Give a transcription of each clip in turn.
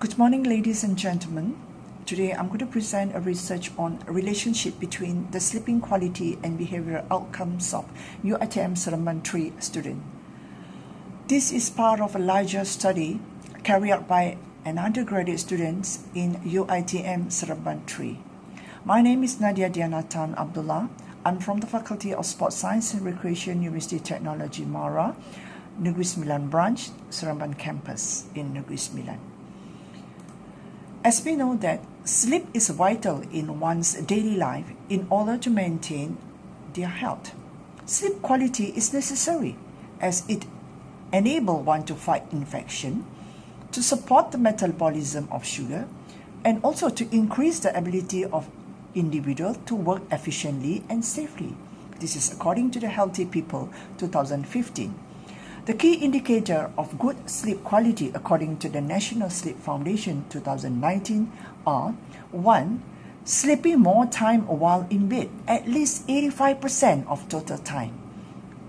Good morning, ladies and gentlemen. Today I'm going to present a research on a relationship between the sleeping quality and behavioral outcomes of UiTM Sembilan 3 student. This is part of a larger study carried out by an undergraduate students in UiTM Sembilan 3. My name is Nadia Dianatan Abdullah. I'm from the Faculty of Sports Science and Recreation, University of Technology, Mara, Negeri Sembilan branch, Sembilan campus in Negeri Sembilan. As we know that sleep is vital in one's daily life in order to maintain their health. Sleep quality is necessary as it enables one to fight infection, to support the metabolism of sugar, and also to increase the ability of individual to work efficiently and safely. This is according to the Healthy People 2015. The key indicator of good sleep quality according to the National Sleep Foundation 2019 are 1. Sleeping more time while in bed, at least 85% of total time.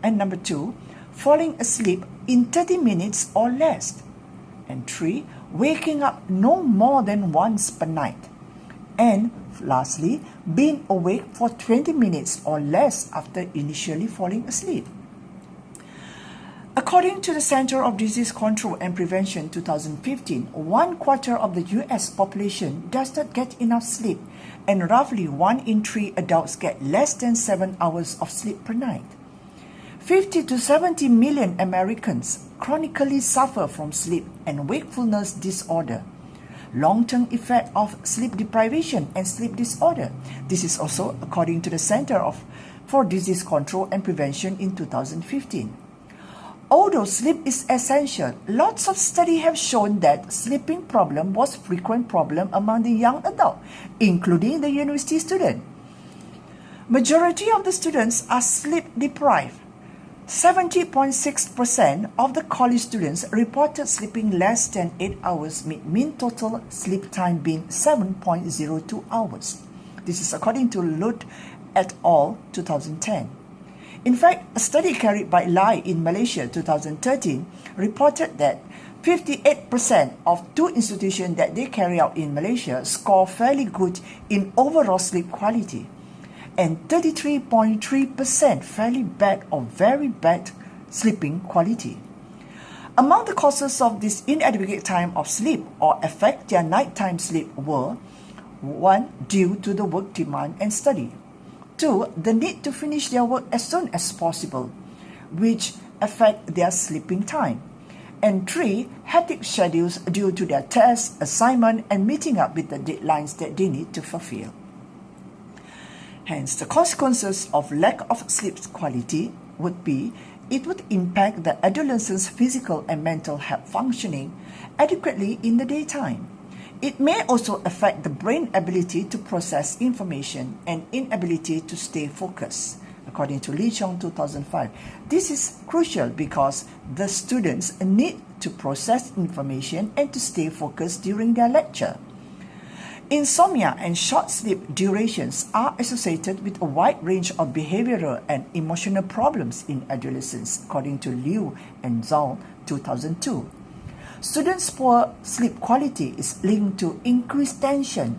And number 2, falling asleep in 30 minutes or less. And 3, waking up no more than once per night. And lastly, being awake for 20 minutes or less after initially falling asleep. According to the Center of Disease Control and Prevention 2015, 1/4 of the US population does not get enough sleep, and roughly 1 in 3 adults get less than 7 hours of sleep per night. 50 to 70 million Americans chronically suffer from sleep and wakefulness disorder. Long-term effect of sleep deprivation and sleep disorder. This is also according to the Center for Disease Control and Prevention in 2015. Although sleep is essential, lots of studies have shown that sleeping problem was a frequent problem among the young adult, including the university student. Majority of the students are sleep deprived. 70.6% of the college students reported sleeping less than 8 hours, with mean total sleep time being 7.02 hours. This is according to Lut et al. 2010. In fact, a study carried by Lai in Malaysia 2013 reported that 58% of 2 institutions that they carry out in Malaysia score fairly good in overall sleep quality, and 33.3% fairly bad or very bad sleeping quality. Among the causes of this inadequate time of sleep or affect their nighttime sleep were 1. Due to the work demand and study. 2. The need to finish their work as soon as possible, which affect their sleeping time. And 3. Hectic schedules due to their tests, assignment, and meeting up with the deadlines that they need to fulfill. Hence, the consequences of lack of sleep quality would be it would impact the adolescent's physical and mental health functioning adequately in the daytime. It may also affect the brain ability to process information and inability to stay focused, according to Lee Chong 2005. This is crucial because the students need to process information and to stay focused during their lecture. Insomnia and short sleep durations are associated with a wide range of behavioral and emotional problems in adolescents, according to Liu and Zhao 2002. Students' poor sleep quality is linked to increased tension,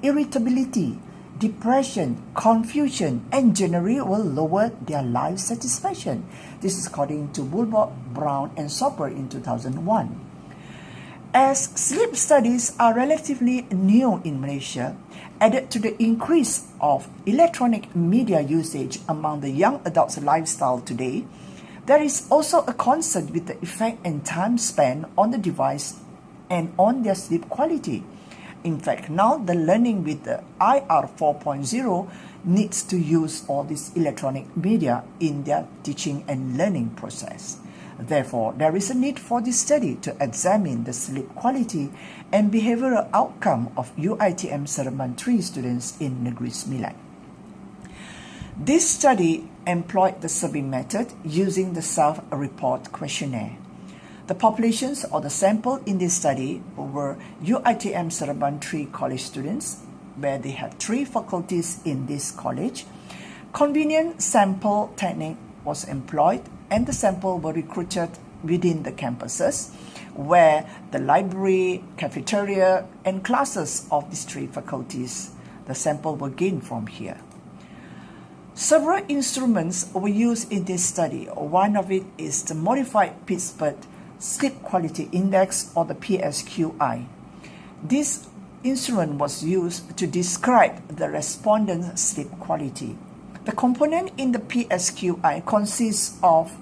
irritability, depression, confusion, and generally will lower their life satisfaction. This is according to Bulbrock, Brown, and Soper in 2001. As sleep studies are relatively new in Malaysia, added to the increase of electronic media usage among the young adults' lifestyle today, there is also a concern with the effect and time spent on the device and on their sleep quality. In fact, now the learning with the IR 4.0 needs to use all this electronic media in their teaching and learning process. Therefore, there is a need for this study to examine the sleep quality and behavioral outcome of UiTM Sembilan 3 students in Negeri Sembilan. This study employed the survey method using the self-report questionnaire. The populations or the sample in this study were UiTM Sembilan 3 college students, where they have 3 faculties in this college. Convenient sample technique was employed, and the sample were recruited within the campuses, where the library, cafeteria, and classes of these three faculties, the sample were gained from here. Several instruments were used in this study. One of it is the Modified Pittsburgh Sleep Quality Index, or the PSQI. This instrument was used to describe the respondent's sleep quality. The component in the PSQI consists of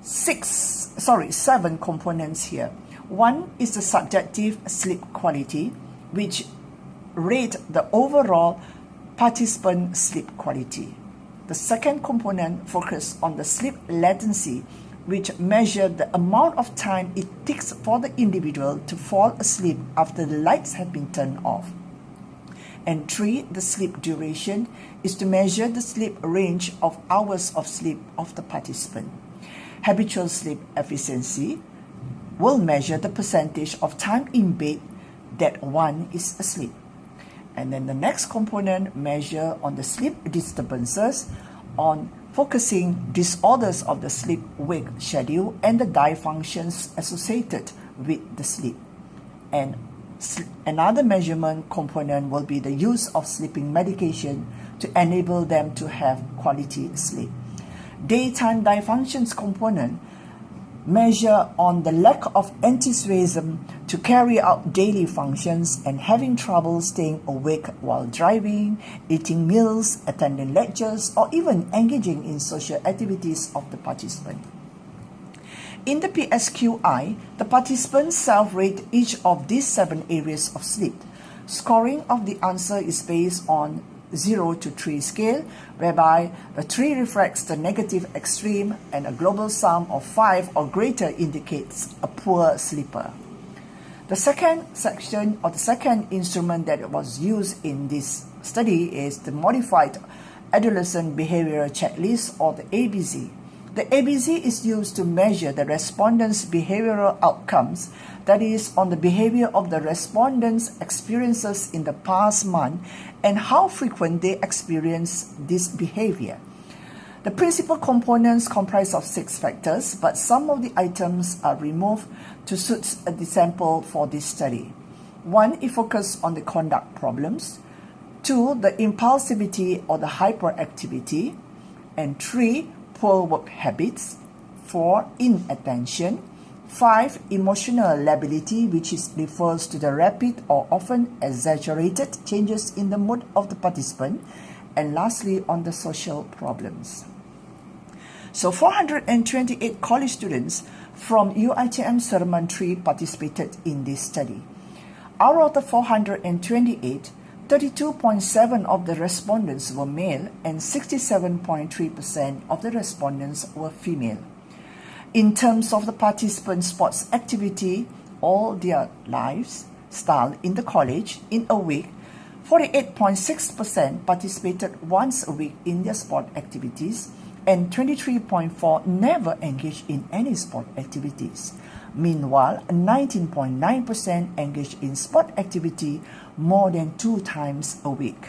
seven components here. One is the subjective sleep quality, which rate the overall participant sleep quality. The second component focuses on the sleep latency, which measures the amount of time it takes for the individual to fall asleep after the lights have been turned off. And 3, the sleep duration, is to measure the sleep range of hours of sleep of the participant. Habitual sleep efficiency will measure the percentage of time in bed that one is asleep. And then the next component measure on the sleep disturbances, on focusing disorders of the sleep-wake schedule and the dysfunctions associated with the sleep. And another measurement component will be the use of sleeping medication to enable them to have quality sleep. Daytime dysfunctions component measure on the lack of enthusiasm to carry out daily functions and having trouble staying awake while driving, eating meals, attending lectures, or even engaging in social activities of the participant. In the PSQI, the participants self-rate each of these 7 areas of sleep. Scoring of the answer is based on 0 to 3 scale, whereby the 3 reflects the negative extreme and a global sum of 5 or greater indicates a poor sleeper. The second section, or the second instrument that was used in this study, is the Modified Adolescent Behavioral Checklist, or the ABZ. The ABZ is used to measure the respondents' behavioral outcomes, that is, on the behavior of the respondents' experiences in the past month and how frequent they experience this behavior. The principal components comprise of 6 factors, but some of the items are removed to suit the sample for this study. 1, it focuses on the conduct problems. 2, the impulsivity or the hyperactivity. And 3, poor work habits. 4, inattention. 5, emotional lability, which refers to the rapid or often exaggerated changes in the mood of the participant. And lastly, on the social problems. So 428 college students from UiTM Seremban 3 participated in this study. Out of the 428, 32.7% of the respondents were male and 67.3% of the respondents were female. In terms of the participants' sports activity, all their lives style in the college, in a week, 48.6% participated once a week in their sport activities, and 23.4% never engaged in any sport activities. Meanwhile, 19.9% engaged in sport activity more than 2 times a week.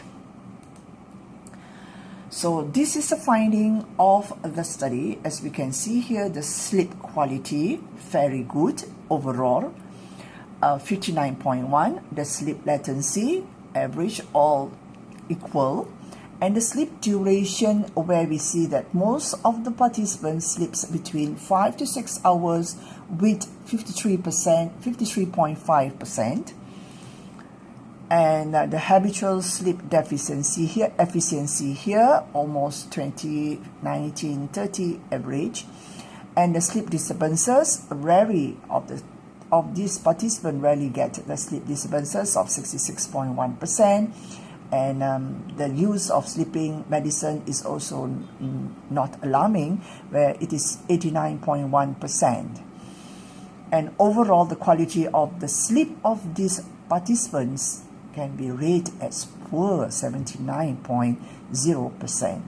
So this is a finding of the study. As we can see here, the sleep quality, very good overall, 59.1. The sleep latency, average, all equal. And the sleep duration, where we see that most of the participants sleeps between 5 to 6 hours with 53.5%. And the habitual sleep efficiency here, almost 20, 19, 30 average. And the sleep disturbances, rarely of these participants rarely get the sleep disturbances of 66.1%. And the use of sleeping medicine is also not alarming, where it is 89.1%. And overall, the quality of the sleep of these participants can be rated as poor, 79.0%.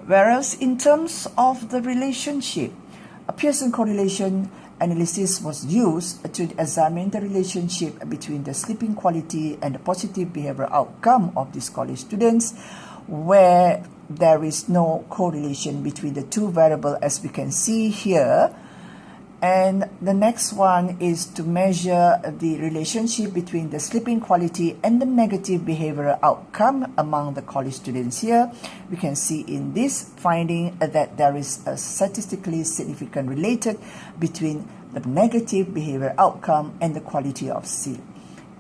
Whereas in terms of the relationship, a Pearson correlation analysis was used to examine the relationship between the sleeping quality and the positive behavioral outcome of these college students, where there is no correlation between the two variables, as we can see here. And the next one is to measure the relationship between the sleeping quality and the negative behavioral outcome among the college students here. We can see in this finding that there is a statistically significant related between the negative behavioral outcome and the quality of sleep.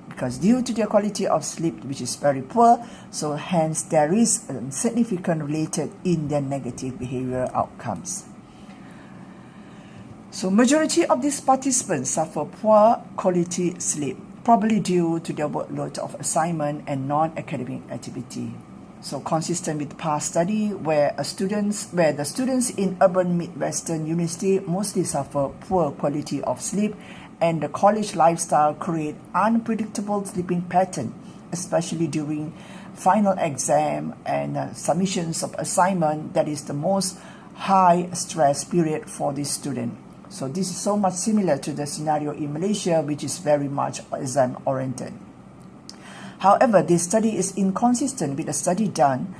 Because due to their quality of sleep, which is very poor, so hence there is a significant related in their negative behavioral outcomes. So majority of these participants suffer poor quality sleep, probably due to their workload of assignment and non-academic activity. So consistent with past study where the students in urban Midwestern university mostly suffer poor quality of sleep, and the college lifestyle create unpredictable sleeping pattern, especially during final exam and submissions of assignment. That is the most high stress period for this student. So this is so much similar to the scenario in Malaysia, which is very much exam oriented. However, this study is inconsistent with a study done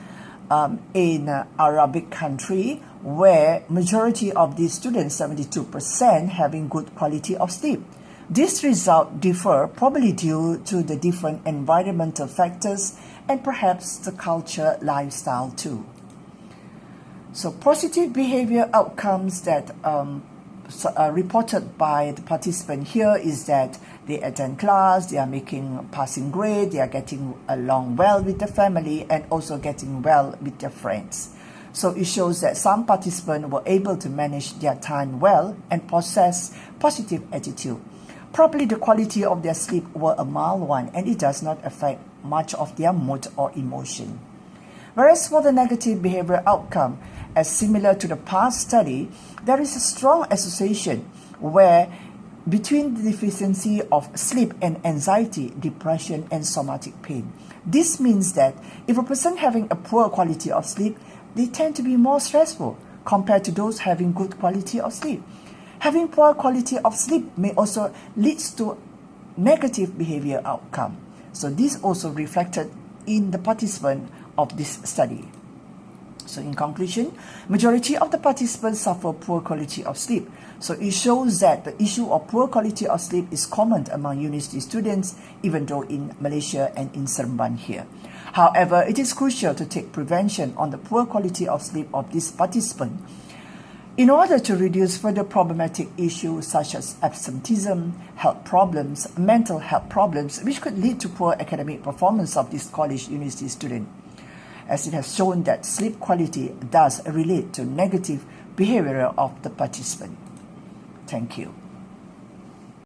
in Arabic country, where majority of these students, 72%, having good quality of sleep. This result differ probably due to the different environmental factors and perhaps the culture lifestyle too. So positive behavior outcomes that reported by the participant here is that they attend class, they are making passing grade, they are getting along well with the family and also getting well with their friends. So it shows that some participants were able to manage their time well and possess positive attitude. Probably the quality of their sleep were a mild one and it does not affect much of their mood or emotion. Whereas for the negative behavioral outcome, as similar to the past study, there is a strong association where between the deficiency of sleep and anxiety, depression, and somatic pain. This means that if a person having a poor quality of sleep, they tend to be more stressful compared to those having good quality of sleep. Having poor quality of sleep may also lead to negative behavior outcome. So this also reflected in the participant of this study. So in conclusion, majority of the participants suffer poor quality of sleep. So it shows that the issue of poor quality of sleep is common among university students, even though in Malaysia and in Sembilan here. However, it is crucial to take prevention on the poor quality of sleep of this participant in order to reduce further problematic issues such as absenteeism, health problems, mental health problems, which could lead to poor academic performance of this college university student, as it has shown that sleep quality does relate to negative behavior of the participant. Thank you.